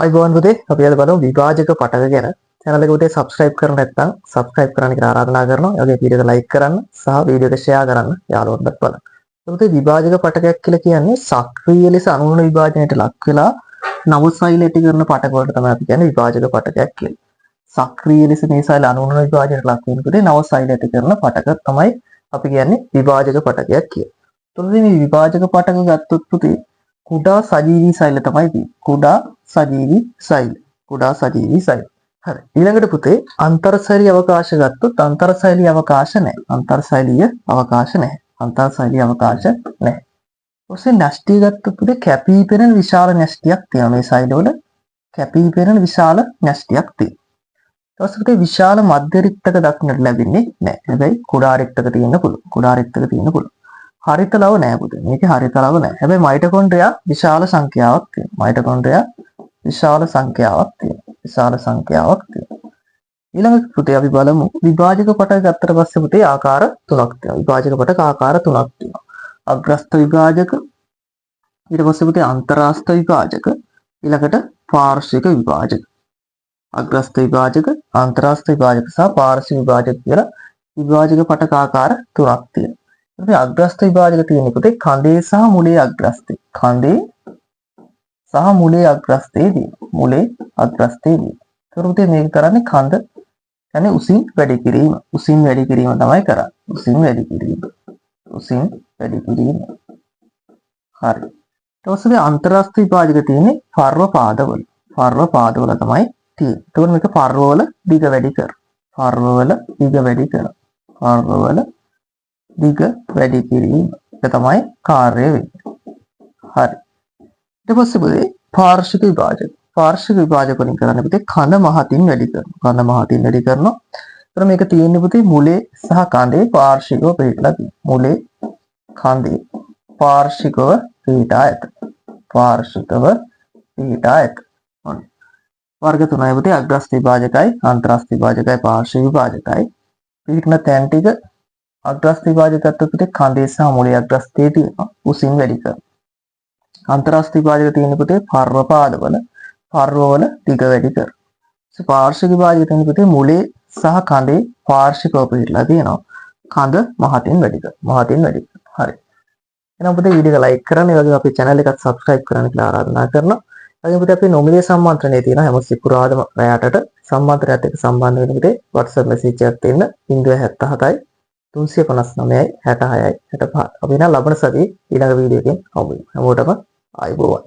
අයිබෝන් පුතේ අපි අද බලමු විභාජක පටක ගැන. channel එක පුතේ subscribe කරලා නැත්නම් subscribe කරන්න කියලා ආරාධනා කරනවා. ඒ වගේ වීඩියෝ එක like කරන්න සහ වීඩියෝ එක share කරන්න යාළුවන්ටත් බලන්න. පුතේ විභාජක පටකයක් කියලා කියන්නේ සක්‍රීය ලෙස අනුවන විභාජනයට ලක් වෙලා නව සෛල ඇති කරන පටක වලට තමයි අපි කියන්නේ විභාජක පටකයක් කියලා. සක්‍රීය ලෙස මේ සෛල අනුවන විභාජනයට ලක් වෙන පුතේ නව සෛල ඇති කරන පටක තමයි අපි කියන්නේ විභාජක පටකයක් කියලා. එතකොට මේ විභාජක පටක ගත්තොත් පුතේ කුඩා සජීවී සෛල තමයි තියෙන්නේ. කුඩා සජීවී සෛල. හරි. ඊළඟට පුතේ අන්තර්සෛලීය අවකාශ ගත්තොත් අන්තර්සෛලීය අවකාශ නැහැ. අන්තර්සෛලීය අවකාශ නැහැ. ඔස්සේ න්‍යෂ්ටි ගත්තොත් පුතේ කැපී පෙනෙන විශාල න්‍යෂ්ටියක් තියෙනවා. මේ සෛල වල කැපී පෙනෙන විශාල න්‍යෂ්ටියක් තියෙනවා. ඊට පස්සේ පුතේ විශාල මධ්‍ය රික්තක දක්නට ලැබෙන්නේ නැහැ. හැබැයි කුඩා රික්තක තියෙන්න පුළුවන්. හරිත ලව නෑ පුතේ. මේකේ හරිත ලව නෑ. හැබැයි මයිටොකොන්ඩ්‍රියා විශාල සංඛ්‍යාවක් තියෙනවා. ඊළඟ පුතේ අපි බලමු විභාජක පටක ගත්තට පස්සේ පුතේ ආකාර තුනක් තියෙනවා. විභාජක පටක ආකාර තුනක් තියෙනවා. අග්‍රස්ත විභාජක, ඊට පස්සේ පුතේ අන්තරාස්ත විභාජක, ඊළඟට පාර්ශ්වික විභාජක. අග්‍රස්ත විභාජක, අන්තරාස්ත විභාජක සහ පාර්ශ්වික විභාජක කියලා විභාජක පටක ආකාර තුනක් තියෙනවා. ඉතින් අග්‍රස්ත විභාජක තියෙන්නේ පුතේ කඳේ සහ මුලේ අග්‍රස්තේ. ඒතර පුතේ මේක කරන්නේ කඳ කියන්නේ උසින් වැඩි කිරීම. තමයි කරන්නේ. උසින් වැඩි කිරීම. හරි. ඊට පස්සේ අන්තරාස්ත විභාජක තියෙන්නේ පර්ව පාදවල. තමයි තියෙන්නේ. එතකොට මේක පර්වවල දිග වැඩි කිරීම එක තමයි කාර්යය වෙන්නේ. හරි. ඊට පස්සේ පුතේ පාර්ශ්වික විභාජක වලින් කරන්නේ පුතේ කඳ මහතින් වැඩි කරනවා. ඒතර මේක තියෙන්නේ පුතේ මුලේ සහ කඳේ පාර්ශ්විකව පිටලා තියෙනවා. මුලේ කඳේ පාර්ශ්විකව පිටා ඇත. වර්ග තුනයි පුතේ අග්‍රස්ත විභාජකයි, අන්තරාස්ත විභාජකයි, පාර්ශ්වික විභාජකයි. පිටන තැන් ටික අග්‍රස්ත විභාජකත්වයට පුතේ කඳේ සහ මුලේ අග්‍රස්තයේ තියෙනවා උසින් වැඩි කරනවා. අන්තරාස්ත විභාජක තියෙන පුතේ පර්ව පාදවල දිග වැඩි කරනවා. පාර්ශ්වික විභාජක තියෙන පුතේ මුලේ සහ කඳේ පාර්ශ්විකව පිටලා තියෙනවා. කඳ මහතින් වැඩි කරනවා. හරි. එහෙනම් පුතේ වීඩියෝ එක like කරන්න, ඒ වගේම අපේ channel එකත් subscribe කරන්න කියලා ආරාධනා කරනවා. ඒ වගේම පුතේ අපේ නොමිලේ සම්මන්ත්‍රණය තියෙනවා හැම සිකුරාදාම රැයටට. සම්මන්ත්‍රණයත් එක්ක සම්බන්ධ වෙන්න පුතේ WhatsApp message එකක් දෙන්න 077 359යි 66යි 65. අපි නම් ලබන සතියේ ඊළඟ වීඩියෝ එකෙන් හමු වෙමු. හැමෝටම ආයුබෝවන්.